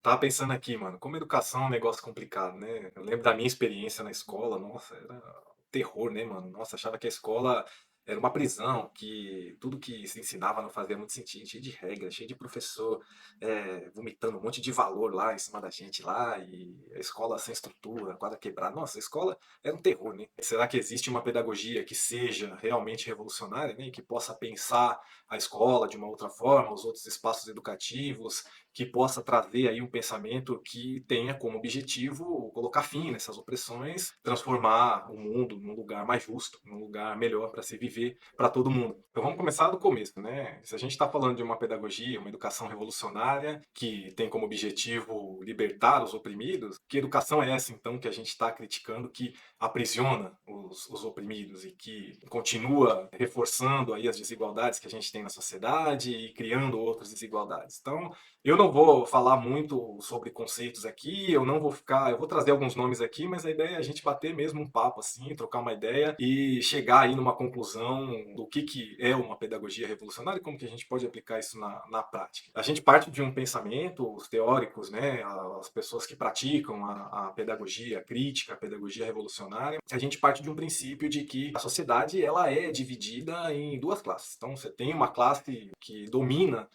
Tava pensando aqui, mano, como educação é um negócio complicado, né? Eu lembro da minha experiência na escola, nossa, era um terror, né, mano? Nossa, achava que a escola era uma prisão, que tudo que se ensinava não fazia muito sentido, cheio de regras, cheio de professor vomitando um monte de valor lá em cima da gente lá, e a escola sem estrutura, quadra quebrada. Nossa, a escola era um terror, né? Será que existe uma pedagogia que seja realmente revolucionária, né? E que possa pensar a escola de uma outra forma, os outros espaços educativos, que possa trazer aí um pensamento que tenha como objetivo colocar fim nessas opressões, transformar o mundo num lugar mais justo, num lugar melhor para se viver para todo mundo. Então vamos começar do começo, né? Se a gente está falando de uma pedagogia, uma educação revolucionária que tem como objetivo libertar os oprimidos, que educação é essa então que a gente está criticando que aprisiona os oprimidos e que continua reforçando aí as desigualdades que a gente tem na sociedade e criando outras desigualdades? Então, eu não vou falar muito sobre conceitos aqui, eu vou trazer alguns nomes aqui, mas a ideia é a gente bater mesmo um papo assim, trocar uma ideia e chegar aí numa conclusão do que é uma pedagogia revolucionária e como que a gente pode aplicar isso na prática. A gente parte de um pensamento, os teóricos, né, as pessoas que praticam a pedagogia crítica, a pedagogia revolucionária, a gente parte de um princípio de que a sociedade ela é dividida em duas classes. Então você tem uma classe que domina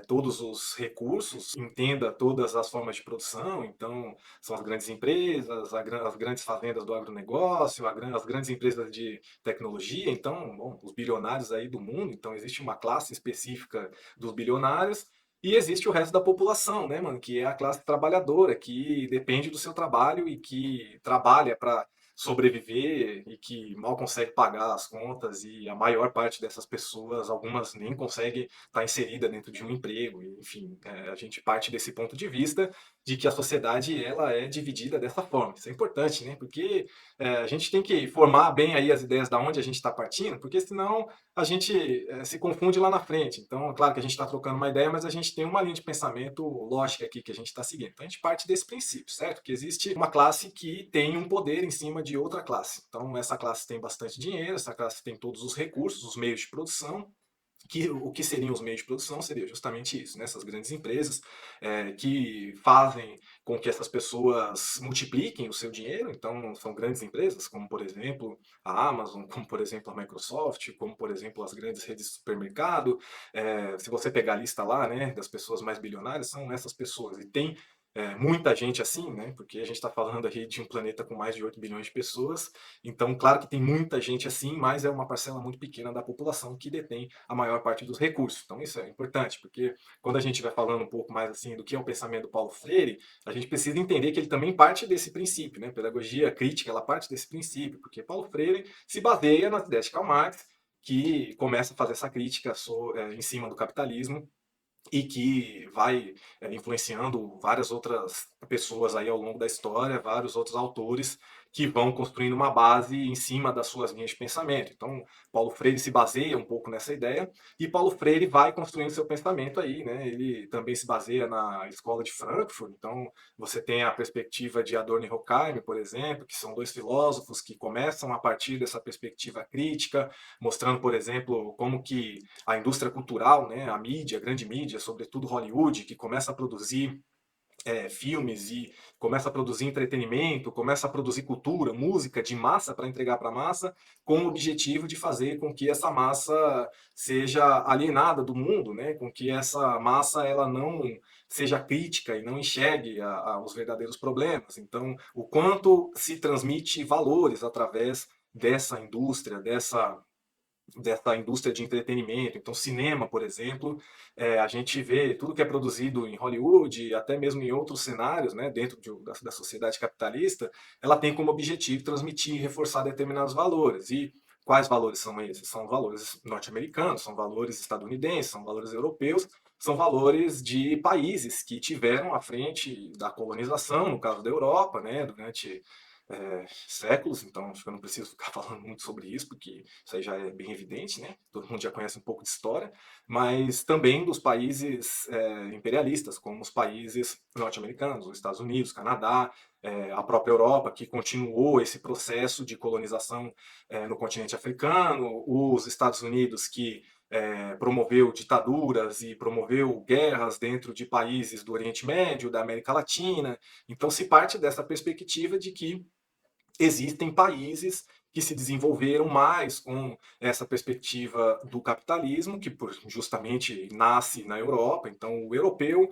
todos os recursos, entenda todas as formas de produção, então são as grandes empresas, as grandes fazendas do agronegócio, as grandes empresas de tecnologia, então, bom, os bilionários aí do mundo, então existe uma classe específica dos bilionários, e existe o resto da população, né, mano, que é a classe trabalhadora, que depende do seu trabalho e que trabalha para sobreviver e que mal consegue pagar as contas, e a maior parte dessas pessoas, algumas nem conseguem está inserida dentro de um emprego, enfim, a gente parte desse ponto de vista de que a sociedade ela é dividida dessa forma. Isso é importante, né? Porque a gente tem que formar bem aí as ideias da onde a gente está partindo, porque senão a gente se confunde lá na frente. Então, é claro que a gente está trocando uma ideia, mas a gente tem uma linha de pensamento lógica aqui que a gente está seguindo. Então, a gente parte desse princípio, certo? Que existe uma classe que tem um poder em cima de outra classe. Então, essa classe tem bastante dinheiro, essa classe tem todos os recursos, os meios de produção, que o que seriam os meios de produção seria justamente isso, né? Essas grandes empresas que fazem com que essas pessoas multipliquem o seu dinheiro. Então, são grandes empresas, como por exemplo a Amazon, como por exemplo a Microsoft, como por exemplo as grandes redes de supermercado. Se você pegar a lista lá, né, das pessoas mais bilionárias, são essas pessoas. E tem muita gente assim, né? Porque a gente está falando aí de um planeta com mais de 8 bilhões de pessoas, então, claro que tem muita gente assim, mas é uma parcela muito pequena da população que detém a maior parte dos recursos. Então, isso é importante, porque quando a gente vai falando um pouco mais assim do que é o pensamento do Paulo Freire, a gente precisa entender que ele também parte desse princípio, né? Pedagogia crítica, ela parte desse princípio, porque Paulo Freire se baseia nas ideias de Karl Marx, que começa a fazer essa crítica em cima do capitalismo e que vai influenciando várias outras pessoas aí ao longo da história, vários outros autores que vão construindo uma base em cima das suas linhas de pensamento. Então, Paulo Freire se baseia um pouco nessa ideia e Paulo Freire vai construindo seu pensamento aí, né? Ele também se baseia na escola de Frankfurt. Então, você tem a perspectiva de Adorno e Horkheimer, por exemplo, que são dois filósofos que começam a partir dessa perspectiva crítica, mostrando, por exemplo, como que a indústria cultural, né, a mídia, a grande mídia, sobretudo Hollywood, que começa a produzir filmes e começa a produzir entretenimento, começa a produzir cultura, música de massa para entregar para a massa, com o objetivo de fazer com que essa massa seja alienada do mundo, né? Com que essa massa ela não seja crítica e não enxergue os verdadeiros problemas. Então, o quanto se transmite valores através dessa indústria de entretenimento. Então, cinema, por exemplo, a gente vê tudo que é produzido em Hollywood, até mesmo em outros cenários, né, dentro da sociedade capitalista, ela tem como objetivo transmitir e reforçar determinados valores. E quais valores são esses? São valores norte-americanos, são valores estadunidenses, são valores europeus, são valores de países que tiveram à frente da colonização, no caso da Europa, né, durante séculos. Então acho que eu não preciso ficar falando muito sobre isso, porque isso aí já é bem evidente, né? Todo mundo já conhece um pouco de história, mas também dos países imperialistas, como os países norte-americanos, os Estados Unidos, Canadá, a própria Europa, que continuou esse processo de colonização no continente africano, os Estados Unidos, que promoveu ditaduras e promoveu guerras dentro de países do Oriente Médio, da América Latina. Então se parte dessa perspectiva de que existem países que se desenvolveram mais com essa perspectiva do capitalismo, que justamente nasce na Europa. Então, o europeu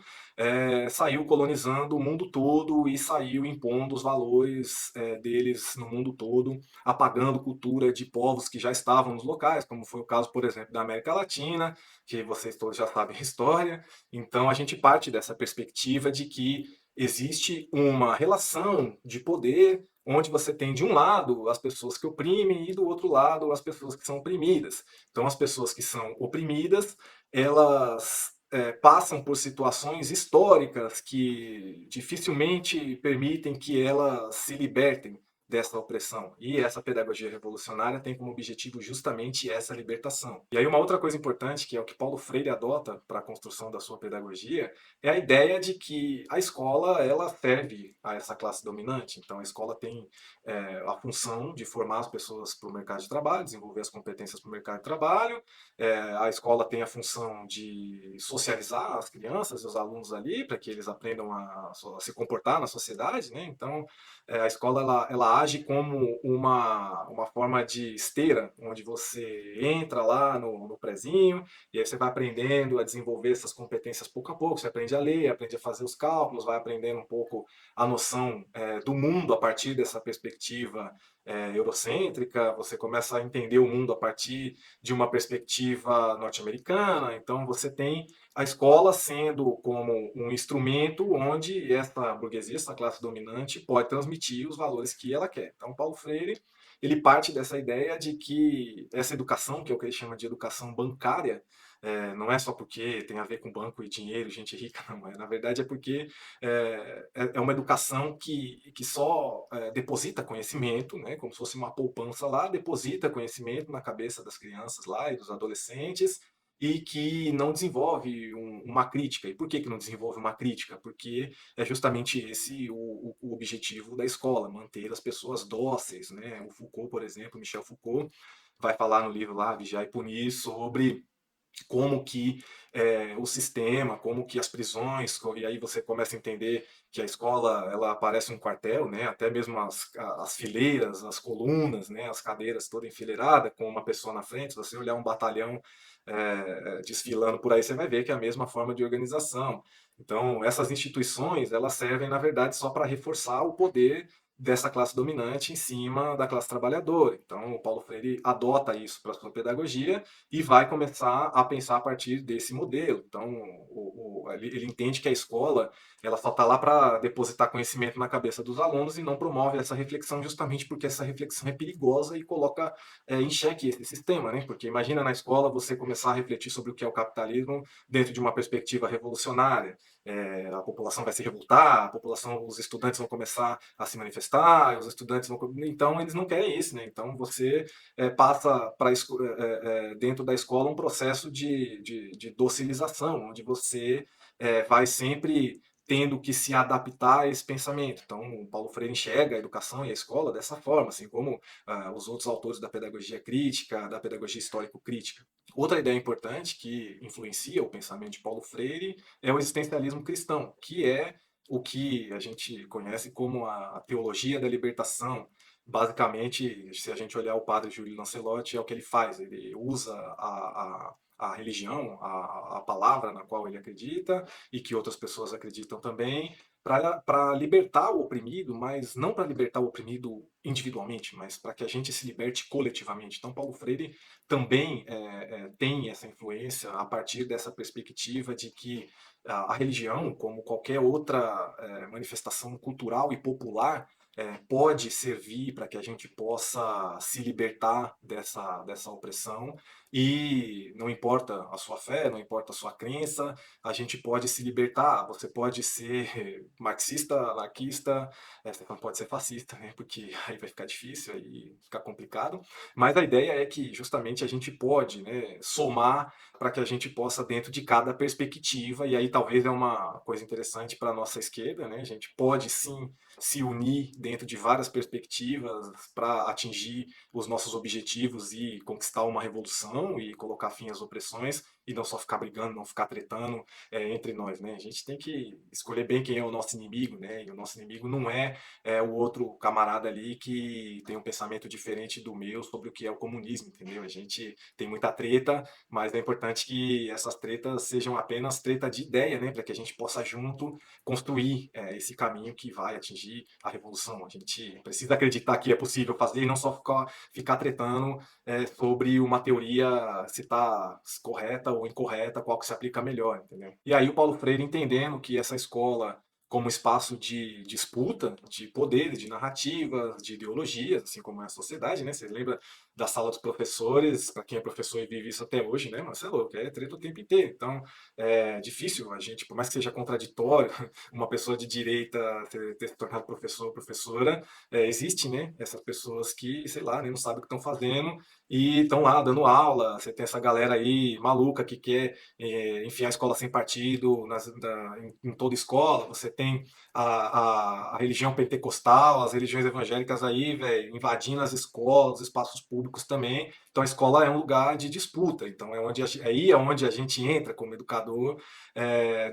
saiu colonizando o mundo todo e saiu impondo os valores deles no mundo todo, apagando cultura de povos que já estavam nos locais, como foi o caso, por exemplo, da América Latina, que vocês todos já sabem a história. Então, a gente parte dessa perspectiva de que existe uma relação de poder onde você tem de um lado as pessoas que oprimem e do outro lado as pessoas que são oprimidas. Então, as pessoas que são oprimidas, elas passam por situações históricas que dificilmente permitem que elas se libertem dessa opressão. E essa pedagogia revolucionária tem como objetivo justamente essa libertação. E aí uma outra coisa importante, que é o que Paulo Freire adota para a construção da sua pedagogia, é a ideia de que a escola ela serve a essa classe dominante. Então a escola tem a função de formar as pessoas para o mercado de trabalho, desenvolver as competências para o mercado de trabalho. A escola tem a função de socializar as crianças e os alunos ali para que eles aprendam a se comportar na sociedade, né? Então a escola ela age como uma forma de esteira, onde você entra lá no prezinho e aí você vai aprendendo a desenvolver essas competências pouco a pouco. Você aprende a ler, aprende a fazer os cálculos, vai aprendendo um pouco a noção do mundo a partir dessa perspectiva eurocêntrica. Você começa a entender o mundo a partir de uma perspectiva norte-americana. Então você tem a escola sendo como um instrumento onde essa burguesia, essa classe dominante, pode transmitir os valores que ela quer. Então Paulo Freire ele parte dessa ideia de que essa educação, que é o que ele chama de educação bancária, não é só porque tem a ver com banco e dinheiro, gente rica, não é. Na verdade é porque é uma educação que só deposita conhecimento, né, como se fosse uma poupança lá, deposita conhecimento na cabeça das crianças lá e dos adolescentes, e que não desenvolve uma crítica. E por que não desenvolve uma crítica? Porque é justamente esse o objetivo da escola, manter as pessoas dóceis, né? O Foucault, por exemplo, Michel Foucault, vai falar no livro lá, Vigiar e Punir, sobre como que o sistema, como que as prisões, e aí você começa a entender que a escola ela parece um quartel, né? Até mesmo as fileiras, as colunas, né? As cadeiras toda enfileirada com uma pessoa na frente. Se você olhar um batalhão desfilando por aí, você vai ver que é a mesma forma de organização. Então, essas instituições elas servem na verdade só para reforçar o poder dessa classe dominante em cima da classe trabalhadora. Então, o Paulo Freire adota isso para a sua pedagogia e vai começar a pensar a partir desse modelo. Então, ele entende que a escola ela só está lá para depositar conhecimento na cabeça dos alunos e não promove essa reflexão justamente porque essa reflexão é perigosa e coloca em xeque esse sistema, né? Porque imagina na escola você começar a refletir sobre o que é o capitalismo dentro de uma perspectiva revolucionária. A população vai se revoltar, a população, os estudantes vão começar a se manifestar, os estudantes vão, então eles não querem isso, né? Então você passa para dentro da escola um processo de docilização, onde você vai sempre tendo que se adaptar a esse pensamento. Então, o Paulo Freire enxerga a educação e a escola dessa forma, assim como os outros autores da pedagogia crítica, da pedagogia histórico-crítica. Outra ideia importante que influencia o pensamento de Paulo Freire é o existencialismo cristão, que é o que a gente conhece como a teologia da libertação. Basicamente, se a gente olhar o padre Júlio Lancelotti, é o que ele faz. Ele usa a religião, a palavra na qual ele acredita e que outras pessoas acreditam também, para libertar o oprimido, mas não para libertar o oprimido individualmente, mas para que a gente se liberte coletivamente. Então, Paulo Freire também tem essa influência a partir dessa perspectiva de que a religião, como qualquer outra manifestação cultural e popular, pode servir para que a gente possa se libertar dessa opressão e não importa a sua fé, não importa a sua crença, a gente pode se libertar. Você pode ser marxista, anarquista, você não pode ser fascista, né? Porque aí vai ficar difícil, aí fica complicado. Mas a ideia é que justamente a gente pode, né, somar para que a gente possa dentro de cada perspectiva, e aí talvez é uma coisa interessante para a nossa esquerda, né? A gente pode sim se unir dentro de várias perspectivas para atingir os nossos objetivos e conquistar uma revolução, revolução e colocar fim às opressões e não só ficar brigando, não ficar tretando entre nós, né? A gente tem que escolher bem quem é o nosso inimigo, né? E o nosso inimigo não é o outro camarada ali que tem um pensamento diferente do meu sobre o que é o comunismo, entendeu? A gente tem muita treta, mas é importante que essas tretas sejam apenas treta de ideia, né? Para que a gente possa junto construir esse caminho que vai atingir a revolução. A gente precisa acreditar que é possível fazer e não só ficar tretando sobre uma teoria se está correta ou incorreta, qual que se aplica melhor, entendeu? E aí o Paulo Freire entendendo que essa escola como espaço de disputa de poderes, de narrativas, de ideologias, assim como é a sociedade, né? Você lembra da sala dos professores, para quem é professor e vive isso até hoje, né? Mas você é louco, é treta o tempo inteiro. Então, é difícil a gente, por mais que seja contraditório, uma pessoa de direita ter se tornado professor ou professora, existe, né? Essas pessoas que, sei lá, nem não sabem o que estão fazendo e estão lá dando aula. Você tem essa galera aí maluca que quer enfiar a escola sem partido em toda escola. Você tem a religião pentecostal, as religiões evangélicas aí, velho, invadindo as escolas, os espaços públicos também. Então a escola é um lugar de disputa. Então aí é onde a gente entra como educador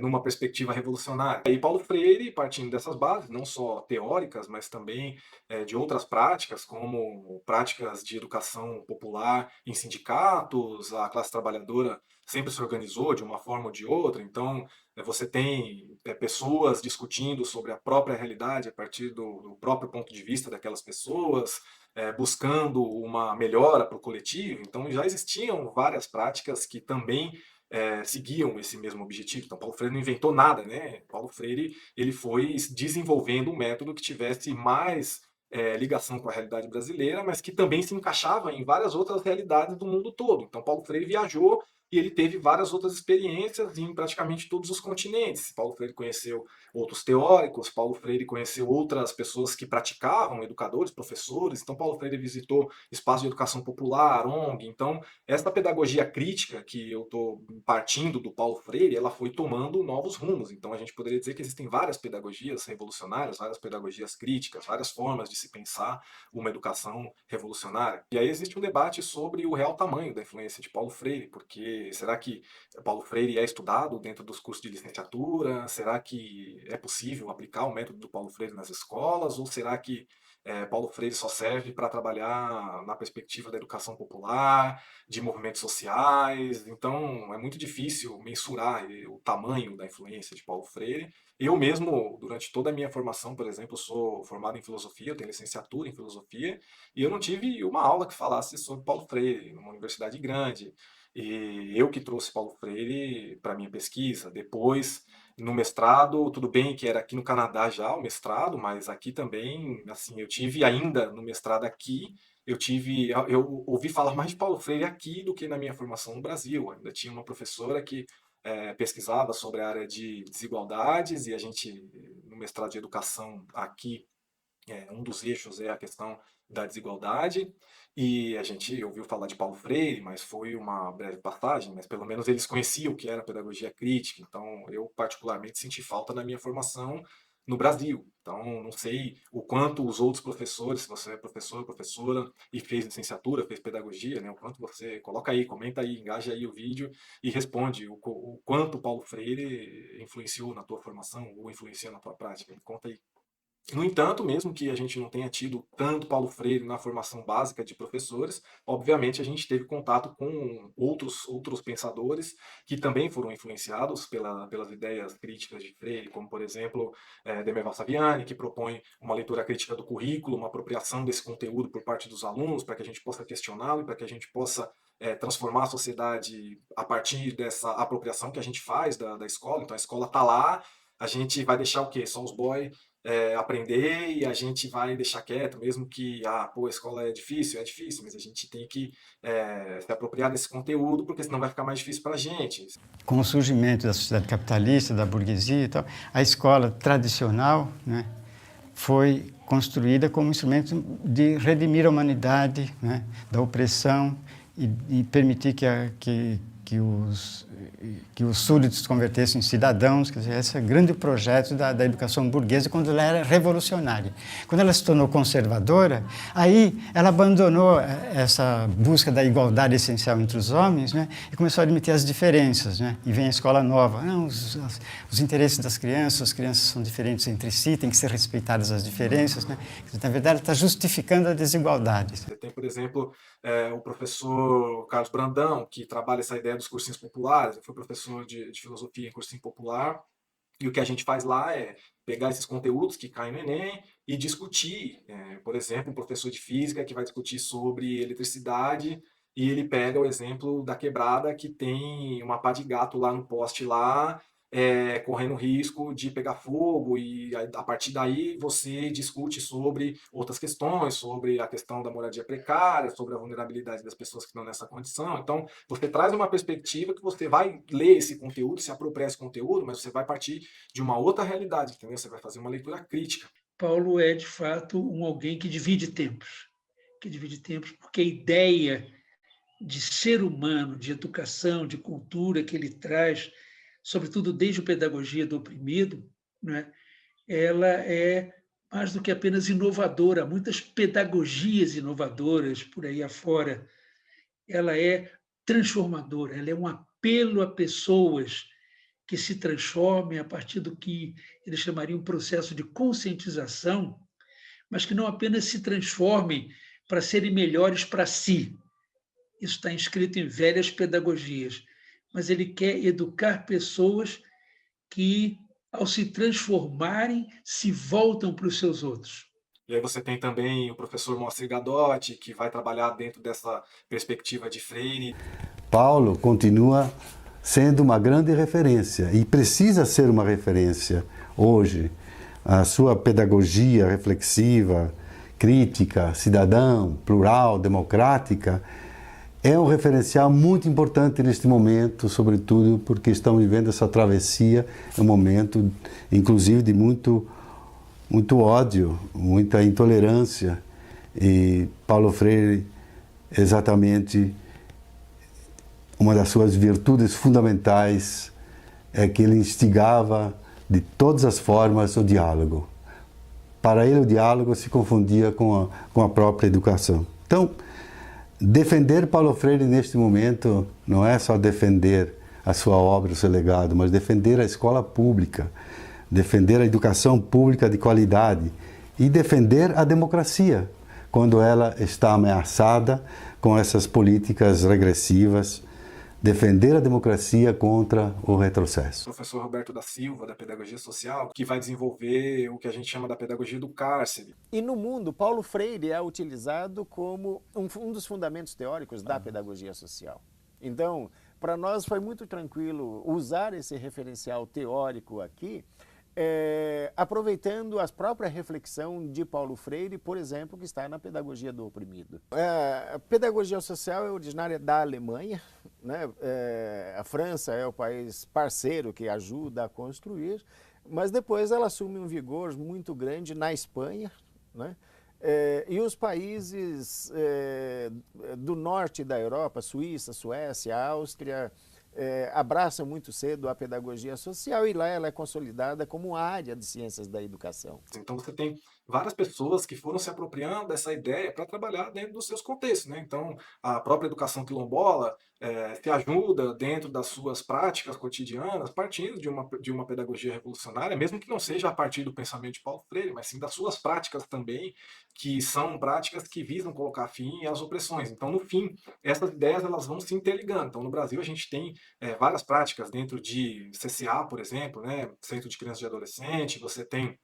numa perspectiva revolucionária. E Paulo Freire, partindo dessas bases, não só teóricas, mas também de outras práticas, como práticas de educação popular em sindicatos, a classe trabalhadora sempre se organizou de uma forma ou de outra, então você tem pessoas discutindo sobre a própria realidade a partir do próprio ponto de vista daquelas pessoas, buscando uma melhora para o coletivo, então já existiam várias práticas que também seguiam esse mesmo objetivo. Então, Paulo Freire não inventou nada, né? Paulo Freire ele foi desenvolvendo um método que tivesse mais ligação com a realidade brasileira, mas que também se encaixava em várias outras realidades do mundo todo. Então, Paulo Freire viajou e ele teve várias outras experiências em praticamente todos os continentes. Paulo Freire conheceu outros teóricos, Paulo Freire conheceu outras pessoas que praticavam, educadores, professores. Então, Paulo Freire visitou espaços de educação popular, ONG. Então, essa pedagogia crítica que eu estou partindo do Paulo Freire, ela foi tomando novos rumos. Então, a gente poderia dizer que existem várias pedagogias revolucionárias, várias pedagogias críticas, várias formas de se pensar uma educação revolucionária. E aí existe um debate sobre o real tamanho da influência de Paulo Freire, porque será que Paulo Freire é estudado dentro dos cursos de licenciatura? Será que é possível aplicar o método do Paulo Freire nas escolas? Ou será que Paulo Freire só serve para trabalhar na perspectiva da educação popular, de movimentos sociais? Então, é muito difícil mensurar o tamanho da influência de Paulo Freire. Eu mesmo, durante toda a minha formação, por exemplo, sou formado em filosofia, eu tenho licenciatura em filosofia, e eu não tive uma aula que falasse sobre Paulo Freire, numa universidade grande. E eu que trouxe Paulo Freire para minha pesquisa. Depois, no mestrado, tudo bem que era aqui no Canadá já o mestrado, mas aqui também, assim, eu tive ainda no mestrado aqui, eu ouvi falar mais de Paulo Freire aqui do que na minha formação no Brasil. Ainda tinha uma professora que pesquisava sobre a área de desigualdades e a gente, no mestrado de educação aqui, um dos eixos é a questão da desigualdade, e a gente ouviu falar de Paulo Freire, mas foi uma breve passagem, mas pelo menos eles conheciam o que era pedagogia crítica, então eu particularmente senti falta na minha formação no Brasil. Então, não sei o quanto os outros professores, se você é professor, professora e fez licenciatura, fez pedagogia, né, o quanto você, coloca aí, comenta aí, engaja aí o vídeo e responde o quanto Paulo Freire influenciou na tua formação ou influencia na tua prática. Conta aí. No entanto, mesmo que a gente não tenha tido tanto Paulo Freire na formação básica de professores, obviamente a gente teve contato com outros pensadores que também foram influenciados pelas ideias críticas de Freire, como, por exemplo, Demerval Saviani, que propõe uma leitura crítica do currículo, uma apropriação desse conteúdo por parte dos alunos, para que a gente possa questioná-lo e para que a gente possa transformar a sociedade a partir dessa apropriação que a gente faz da escola. Então a escola está lá, a gente vai deixar o quê? Só os boys aprender e a gente vai deixar quieto, mesmo que, pô, a escola é difícil, mas a gente tem que se apropriar desse conteúdo, porque senão vai ficar mais difícil para a gente. Com o surgimento da sociedade capitalista, da burguesia e tal, a escola tradicional, né, foi construída como instrumento de redimir a humanidade, né, da opressão e permitir que que os súditos se convertessem em cidadãos. Quer dizer, esse é o grande projeto da educação burguesa quando ela era revolucionária. Quando ela se tornou conservadora, aí ela abandonou essa busca da igualdade essencial entre os homens, né, e começou a admitir as diferenças, né, e vem a escola nova. Não, os interesses das crianças, as crianças são diferentes entre si, tem que ser respeitadas as diferenças, né. Quer dizer, na verdade, ela está justificando a desigualdade. Você tem, por exemplo, o professor Carlos Brandão, que trabalha essa ideia dos cursinhos populares. Eu fui professor de filosofia em cursinho popular, e o que a gente faz lá é pegar esses conteúdos que caem no Enem e discutir. Por exemplo, um professor de física que vai discutir sobre eletricidade, e ele pega o exemplo da quebrada que tem uma pá de gato lá no poste lá, correndo risco de pegar fogo, e a partir daí você discute sobre outras questões, sobre a questão da moradia precária, sobre a vulnerabilidade das pessoas que estão nessa condição. Então, você traz uma perspectiva que você vai ler esse conteúdo, se apropriar esse conteúdo, mas você vai partir de uma outra realidade, entendeu? Você vai fazer uma leitura crítica. Paulo é, de fato, alguém que divide tempos, porque a ideia de ser humano, de educação, de cultura que ele traz, sobretudo desde a pedagogia do oprimido, né, ela é mais do que apenas inovadora. Há muitas pedagogias inovadoras por aí afora. Ela é transformadora, ela é um apelo a pessoas que se transformem a partir do que ele chamaria um processo de conscientização, mas que não apenas se transformem para serem melhores para si. Isso está inscrito em velhas pedagogias, mas ele quer educar pessoas que, ao se transformarem, se voltam para os seus outros. E aí você tem também o professor Moacir Gadotti, que vai trabalhar dentro dessa perspectiva de Freire. Paulo continua sendo uma grande referência e precisa ser uma referência hoje. A sua pedagogia reflexiva, crítica, cidadã, plural, democrática, é um referencial muito importante neste momento, sobretudo porque estamos vivendo essa travessia, um momento, inclusive, de muito ódio, muita intolerância. E Paulo Freire, exatamente, uma das suas virtudes fundamentais é que ele instigava de todas as formas o diálogo. Para ele, o diálogo se confundia com a própria educação. Então, defender Paulo Freire neste momento não é só defender a sua obra, o seu legado, mas defender a escola pública, defender a educação pública de qualidade e defender a democracia quando ela está ameaçada com essas políticas regressivas, defender a democracia contra o retrocesso. O professor Roberto da Silva, da Pedagogia Social, que vai desenvolver o que a gente chama da pedagogia do cárcere. E no mundo, Paulo Freire é utilizado como um dos fundamentos teóricos da pedagogia social. Então, para nós foi muito tranquilo usar esse referencial teórico aqui, aproveitando a própria reflexão de Paulo Freire, por exemplo, que está na pedagogia do oprimido. A pedagogia social é originária da Alemanha, né? A França é o país parceiro que ajuda a construir, mas depois ela assume um vigor muito grande na Espanha, né? E os países do norte da Europa, Suíça, Suécia, Áustria, abraçam muito cedo a pedagogia social e lá ela é consolidada como área de ciências da educação. Então você tem várias pessoas que foram se apropriando dessa ideia para trabalhar dentro dos seus contextos, né? Então a própria educação quilombola se ajuda dentro das suas práticas cotidianas, partindo de uma pedagogia revolucionária, mesmo que não seja a partir do pensamento de Paulo Freire, mas sim das suas práticas também, que são práticas que visam colocar fim às opressões. Então, no fim, essas ideias elas vão se interligando. Então, no Brasil, a gente tem várias práticas dentro de CCA, por exemplo, né? Centro de Criança e Adolescente, você tem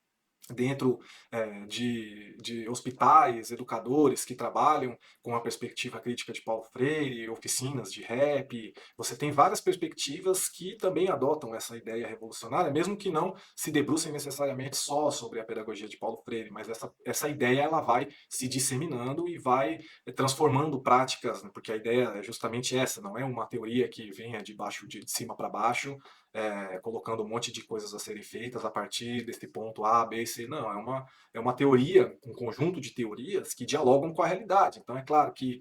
dentro de hospitais, educadores que trabalham com a perspectiva crítica de Paulo Freire, oficinas de rap. Você tem várias perspectivas que também adotam essa ideia revolucionária, mesmo que não se debrucem necessariamente só sobre a pedagogia de Paulo Freire, mas essa ideia ela vai se disseminando e vai transformando práticas, né? Porque a ideia é justamente essa, não é uma teoria que venha de cima para baixo, colocando um monte de coisas a serem feitas a partir desse ponto A, B, C. Não, é uma teoria, um conjunto de teorias que dialogam com a realidade. Então, é claro que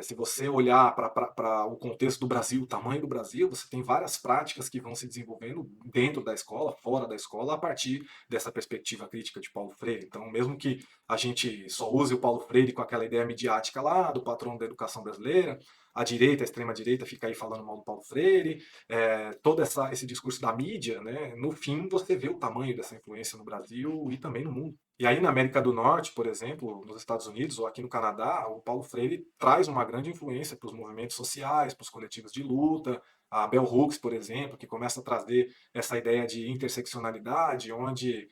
se você olhar para o contexto do Brasil, o tamanho do Brasil, você tem várias práticas que vão se desenvolvendo dentro da escola, fora da escola, a partir dessa perspectiva crítica de Paulo Freire. Então, mesmo que a gente só use o Paulo Freire com aquela ideia midiática lá do patrono da educação brasileira, a direita, a extrema-direita fica aí falando mal do Paulo Freire, todo esse discurso da mídia, né, no fim você vê o tamanho dessa influência no Brasil e também no mundo. E aí na América do Norte, por exemplo, nos Estados Unidos ou aqui no Canadá, o Paulo Freire traz uma grande influência para os movimentos sociais, para os coletivos de luta, a Bell Hooks, por exemplo, que começa a trazer essa ideia de interseccionalidade, onde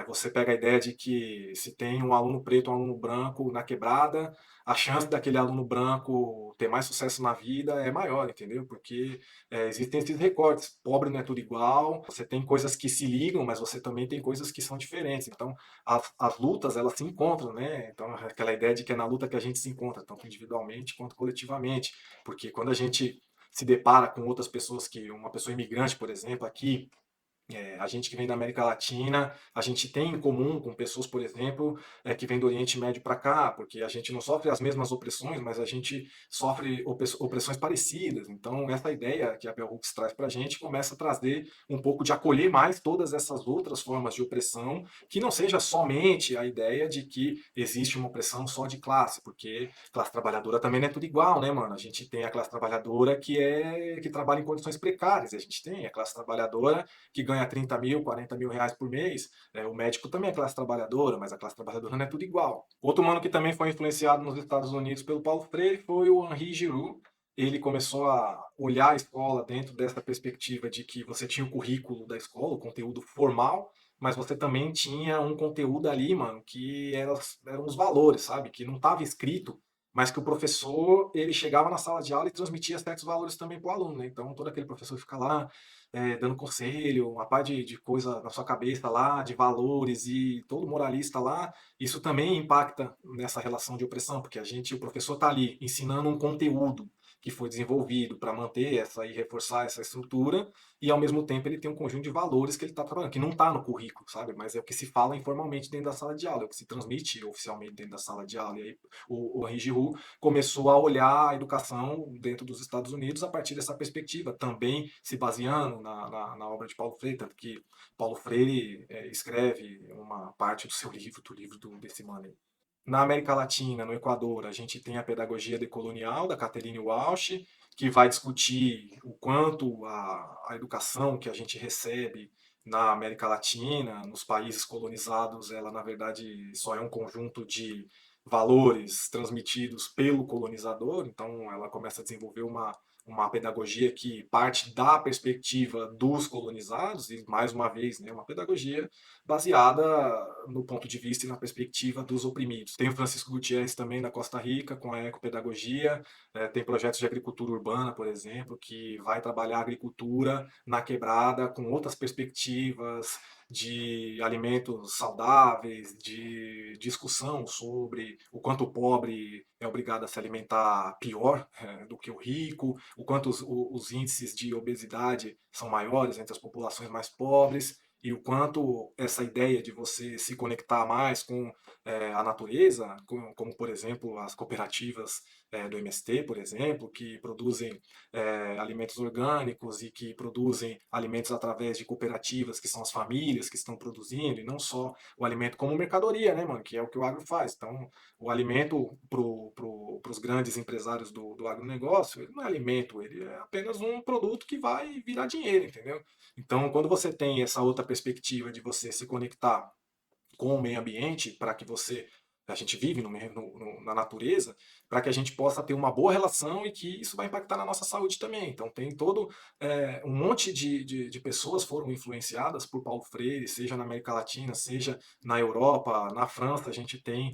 você pega a ideia de que se tem um aluno preto e um aluno branco na quebrada, a chance daquele aluno branco ter mais sucesso na vida é maior, entendeu? Porque existem esses recortes. Pobre não é tudo igual, você tem coisas que se ligam, mas você também tem coisas que são diferentes. Então, as lutas, elas se encontram, né? Então, aquela ideia de que é na luta que a gente se encontra, tanto individualmente quanto coletivamente. Porque quando a gente se depara com outras pessoas, que uma pessoa imigrante, por exemplo, aqui, a gente que vem da América Latina, a gente tem em comum com pessoas, por exemplo, que vêm do Oriente Médio para cá, porque a gente não sofre as mesmas opressões, mas a gente sofre opressões parecidas. Então, essa ideia que a Bell Hooks traz para a gente começa a trazer um pouco de acolher mais todas essas outras formas de opressão, que não seja somente a ideia de que existe uma opressão só de classe, porque classe trabalhadora também não é tudo igual, né, mano? A gente tem a classe trabalhadora que trabalha em condições precárias, a gente tem a classe trabalhadora que ganha 30 mil, 40 mil reais por mês. O médico também é classe trabalhadora, mas a classe trabalhadora não é tudo igual. Outro mano que também foi influenciado nos Estados Unidos pelo Paulo Freire foi o Henri Giroux. Ele começou a olhar a escola dentro dessa perspectiva de que você tinha o currículo da escola, o conteúdo formal, mas você também tinha um conteúdo ali, mano, que eram os valores, sabe? Que não estava escrito, mas que o professor, ele chegava na sala de aula e transmitia certos valores também para o aluno, né? Então, todo aquele professor fica lá, dando conselho, uma par de coisa na sua cabeça lá, de valores, e todo moralista lá, isso também impacta nessa relação de opressão, porque o professor está ali ensinando um conteúdo que foi desenvolvido para manter essa e reforçar essa estrutura, e ao mesmo tempo ele tem um conjunto de valores que ele está trabalhando, que não está no currículo, sabe? Mas é o que se fala informalmente dentro da sala de aula, é o que se transmite oficialmente dentro da sala de aula. E aí o Henri Giroux começou a olhar a educação dentro dos Estados Unidos a partir dessa perspectiva, também se baseando na obra de Paulo Freire, tanto que Paulo Freire escreve uma parte do seu livro, desse mano aí. Na América Latina, no Equador, a gente tem a pedagogia decolonial da Catherine Walsh, que vai discutir o quanto a educação que a gente recebe na América Latina, nos países colonizados, ela na verdade só é um conjunto de valores transmitidos pelo colonizador. Então, ela começa a desenvolver uma pedagogia que parte da perspectiva dos colonizados, e mais uma vez, né, uma pedagogia baseada no ponto de vista e na perspectiva dos oprimidos. Tem o Francisco Gutierrez também da Costa Rica, com a ecopedagogia, tem projetos de agricultura urbana, por exemplo, que vai trabalhar a agricultura na quebrada com outras perspectivas de alimentos saudáveis, de discussão sobre o quanto o pobre é obrigado a se alimentar pior do que o rico, o quanto os índices de obesidade são maiores entre as populações mais pobres, e o quanto essa ideia de você se conectar mais com a natureza, como por exemplo as cooperativas do MST, por exemplo, que produzem alimentos orgânicos e que produzem alimentos através de cooperativas, que são as famílias que estão produzindo, e não só o alimento como mercadoria, né, mano, que é o que o agro faz. Então, o alimento para os grandes empresários do agronegócio, ele não é alimento, ele é apenas um produto que vai virar dinheiro, entendeu? Então, quando você tem essa outra perspectiva de você se conectar com o meio ambiente, para que a gente vive na natureza, para que a gente possa ter uma boa relação e que isso vai impactar na nossa saúde também. Então tem todo um monte de pessoas foram influenciadas por Paulo Freire, seja na América Latina, seja na Europa, na França, a gente tem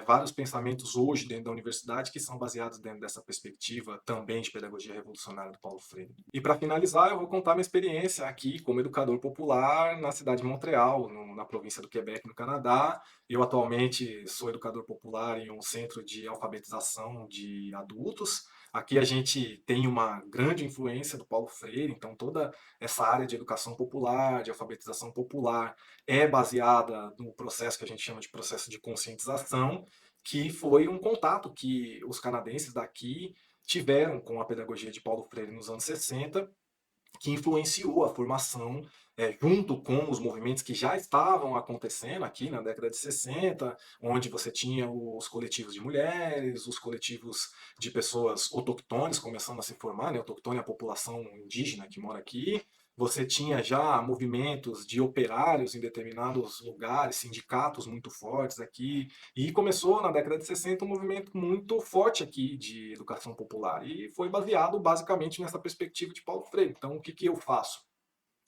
vários pensamentos hoje dentro da universidade que são baseados dentro dessa perspectiva também de pedagogia revolucionária do Paulo Freire. E para finalizar, eu vou contar minha experiência aqui como educador popular na cidade de Montreal, na província do Quebec, no Canadá. Eu atualmente sou educador popular em um centro de alfabetização de adultos. Aqui a gente tem uma grande influência do Paulo Freire, então toda essa área de educação popular, de alfabetização popular, é baseada no processo que a gente chama de processo de conscientização, que foi um contato que os canadenses daqui tiveram com a pedagogia de Paulo Freire nos anos 60, que influenciou a formação, junto com os movimentos que já estavam acontecendo aqui na década de 60, onde você tinha os coletivos de mulheres, os coletivos de pessoas autoctones começando a se formar, né? Autoctone é a população indígena que mora aqui. Você tinha já movimentos de operários em determinados lugares, sindicatos muito fortes aqui, e começou na década de 60 um movimento muito forte aqui de educação popular, e foi baseado basicamente nessa perspectiva de Paulo Freire. Então, o que que eu faço?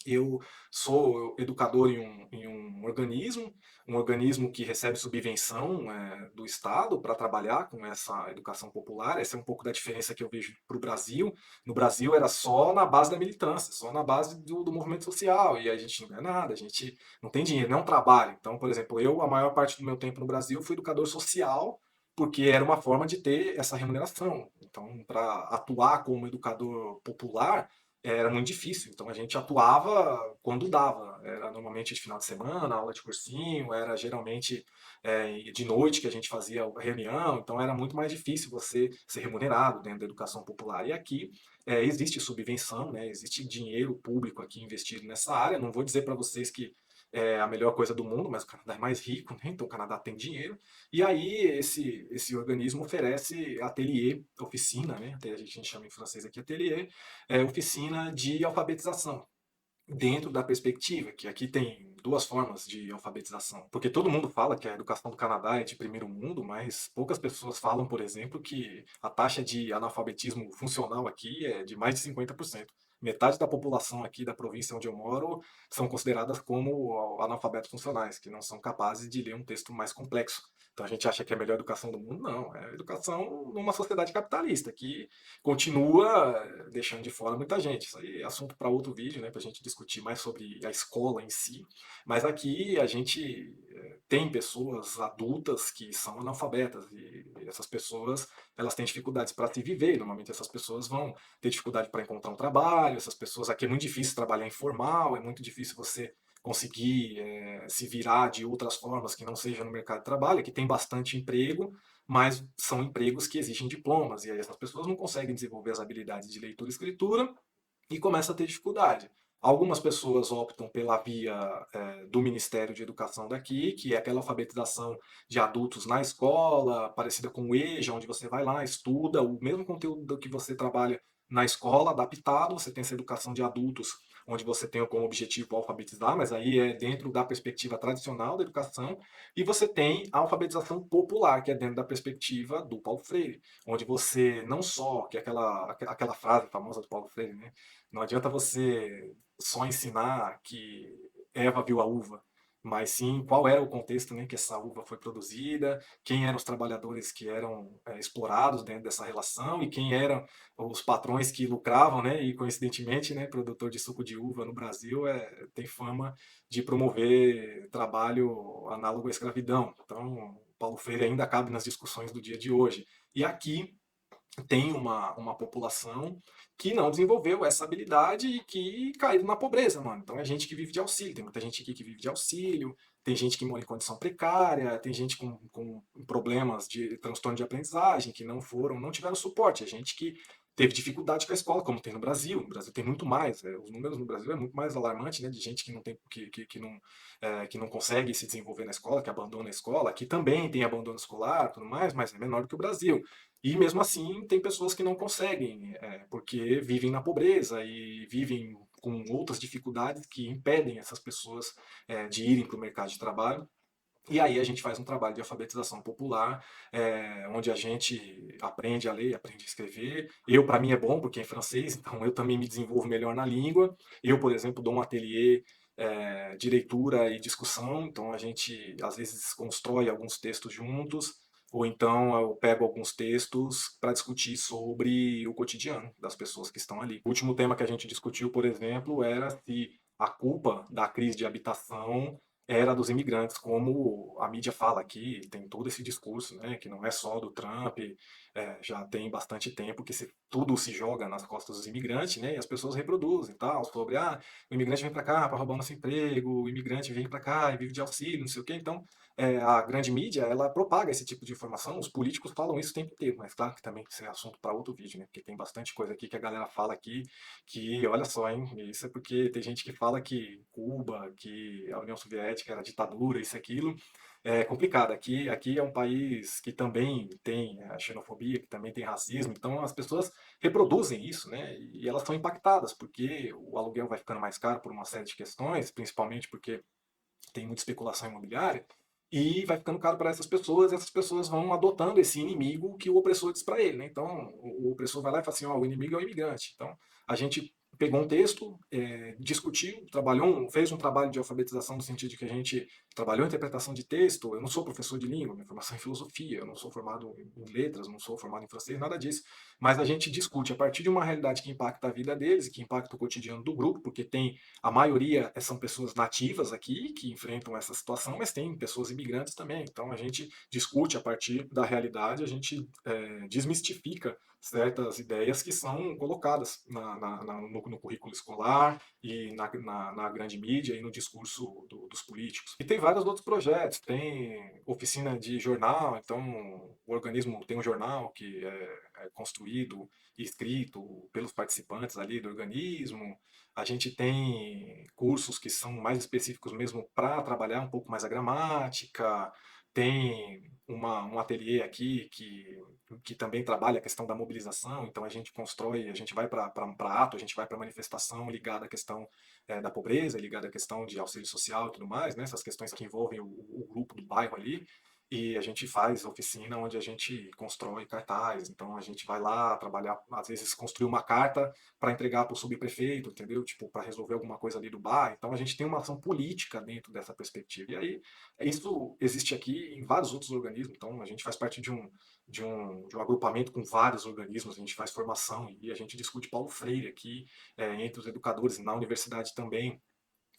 Eu sou educador um organismo que recebe subvenção do Estado para trabalhar com essa educação popular. Essa é um pouco da diferença que eu vejo para o Brasil. No Brasil era só na base da militância, só na base do movimento social, e a gente não ganha nada, a gente não tem dinheiro, não trabalha. Então, por exemplo, eu, a maior parte do meu tempo no Brasil, fui educador social, porque era uma forma de ter essa remuneração. Então, para atuar como educador popular, era muito difícil. Então a gente atuava quando dava. Era normalmente de final de semana, aula de cursinho, era geralmente de noite que a gente fazia a reunião, então era muito mais difícil você ser remunerado dentro da educação popular. E aqui existe subvenção, né? Existe dinheiro público aqui investido nessa área. Não vou dizer para vocês que é a melhor coisa do mundo, mas o Canadá é mais rico, né? Então o Canadá tem dinheiro. E aí esse organismo oferece ateliê, oficina, né? Até a gente chama em francês aqui ateliê, oficina de alfabetização, dentro da perspectiva que aqui tem duas formas de alfabetização. Porque todo mundo fala que a educação do Canadá é de primeiro mundo, mas poucas pessoas falam, por exemplo, que a taxa de analfabetismo funcional aqui é de mais de 50%. Metade da população aqui da província onde eu moro são consideradas como analfabetos funcionais, que não são capazes de ler um texto mais complexo. Então a gente acha que é a melhor educação do mundo? Não, é a educação numa sociedade capitalista, que continua deixando de fora muita gente. Isso aí é assunto para outro vídeo, né, para a gente discutir mais sobre a escola em si. Mas aqui a gente tem pessoas adultas que são analfabetas, e essas pessoas elas têm dificuldades para se viver. Normalmente essas pessoas vão ter dificuldade para encontrar um trabalho. Essas pessoas aqui é muito difícil trabalhar informal, é muito difícil você conseguir se virar de outras formas que não seja no mercado de trabalho. Aqui tem bastante emprego, mas são empregos que exigem diplomas, e aí essas pessoas não conseguem desenvolver as habilidades de leitura e escritura e começam a ter dificuldade. Algumas pessoas optam pela via do Ministério de Educação daqui, que é aquela alfabetização de adultos na escola, parecida com o EJA, onde você vai lá, estuda o mesmo conteúdo que você trabalha na escola, adaptado. Você tem essa educação de adultos, onde você tem como objetivo alfabetizar, mas aí é dentro da perspectiva tradicional da educação. E você tem a alfabetização popular, que é dentro da perspectiva do Paulo Freire, onde você não só, que é aquela frase famosa do Paulo Freire, né? Não adianta você só ensinar que Eva viu a uva, mas sim qual era o contexto, né, que essa uva foi produzida, quem eram os trabalhadores que eram explorados dentro dessa relação, e quem eram os patrões que lucravam, né, e coincidentemente, né, produtor de suco de uva no Brasil tem fama de promover trabalho análogo à escravidão. Então, Paulo Freire ainda cabe nas discussões do dia de hoje. E aqui tem uma população que não desenvolveu essa habilidade e que caiu na pobreza, mano. Então é gente que vive de auxílio, tem muita gente aqui que vive de auxílio, tem gente que mora em condição precária, tem gente com problemas de transtorno de aprendizagem, que não tiveram suporte, é gente que teve dificuldade com a escola, como tem no Brasil. No Brasil tem muito mais, os números no Brasil é muito mais alarmante, né, de gente que não tem, que não consegue se desenvolver na escola, que abandona a escola. Aqui também tem abandono escolar, tudo mais, mas é menor do que o Brasil. E mesmo assim, tem pessoas que não conseguem, porque vivem na pobreza e vivem com outras dificuldades que impedem essas pessoas de irem para o mercado de trabalho. E aí a gente faz um trabalho de alfabetização popular, onde a gente aprende a ler, aprende a escrever. Eu, para mim, é bom, porque é em francês, então eu também me desenvolvo melhor na língua. Eu, por exemplo, dou um ateliê de leitura e discussão, então a gente, às vezes, constrói alguns textos juntos, ou então eu pego alguns textos para discutir sobre o cotidiano das pessoas que estão ali. O último tema que a gente discutiu, por exemplo, era se a culpa da crise de habitação era dos imigrantes, como a mídia fala aqui, tem todo esse discurso, né, que não é só do Trump, já tem bastante tempo que tudo se joga nas costas dos imigrantes, né, e as pessoas reproduzem, tal, sobre, o imigrante vem para cá para roubar nosso emprego, o imigrante vem para cá e vive de auxílio, não sei o quê, então a grande mídia, ela propaga esse tipo de informação, os políticos falam isso o tempo inteiro, mas claro que também isso é assunto para outro vídeo, né, porque tem bastante coisa aqui que a galera fala aqui, que olha só, hein, isso é porque tem gente que fala que Cuba, que a União Soviética era ditadura, isso e aquilo, é complicado. Aqui é um país que também tem a xenofobia, que também tem racismo, então as pessoas reproduzem isso, né, e elas são impactadas, porque o aluguel vai ficando mais caro por uma série de questões, principalmente porque tem muita especulação imobiliária, e vai ficando caro para essas pessoas, e essas pessoas vão adotando esse inimigo que o opressor diz para ele, né? Então, o opressor vai lá e fala assim, ó, o inimigo é o imigrante. Então, a gente pegou um texto, discutiu, fez um trabalho de alfabetização no sentido de que a gente trabalhou interpretação de texto. Eu não sou professor de língua, minha formação é em filosofia, eu não sou formado em letras, não sou formado em francês, nada disso. Mas a gente discute a partir de uma realidade que impacta a vida deles e que impacta o cotidiano do grupo, porque tem a maioria são pessoas nativas aqui que enfrentam essa situação, mas tem pessoas imigrantes também. Então a gente discute a partir da realidade, a gente desmistifica certas ideias que são colocadas no currículo escolar e na grande mídia e no discurso dos políticos. E tem vários outros projetos, tem oficina de jornal, então o organismo tem um jornal que é construído e escrito pelos participantes ali do organismo. A gente tem cursos que são mais específicos mesmo para trabalhar um pouco mais a gramática. Tem um ateliê aqui que também trabalha a questão da mobilização, então a gente constrói, a gente vai para ato, a gente vai para manifestação ligada à questão da pobreza, ligada à questão de auxílio social e tudo mais, né? Essas questões que envolvem o grupo do bairro ali. E a gente faz oficina onde a gente constrói cartazes, então a gente vai lá trabalhar, às vezes construir uma carta para entregar para o subprefeito, entendeu? Tipo, para resolver alguma coisa ali do bairro. Então a gente tem uma ação política dentro dessa perspectiva. E aí, isso existe aqui em vários outros organismos. Então a gente faz parte de um agrupamento com vários organismos, a gente faz formação e a gente discute Paulo Freire aqui, entre os educadores, na universidade também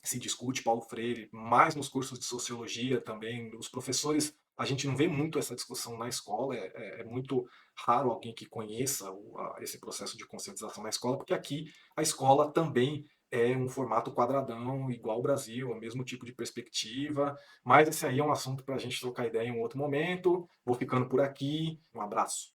se discute Paulo Freire, mais nos cursos de sociologia também, os professores, a gente não vê muito essa discussão na escola, é muito raro alguém que conheça esse processo de conscientização na escola, porque aqui a escola também é um formato quadradão, igual ao Brasil, é o mesmo tipo de perspectiva, mas esse aí é um assunto para a gente trocar ideia em um outro momento. Vou ficando por aqui, um abraço.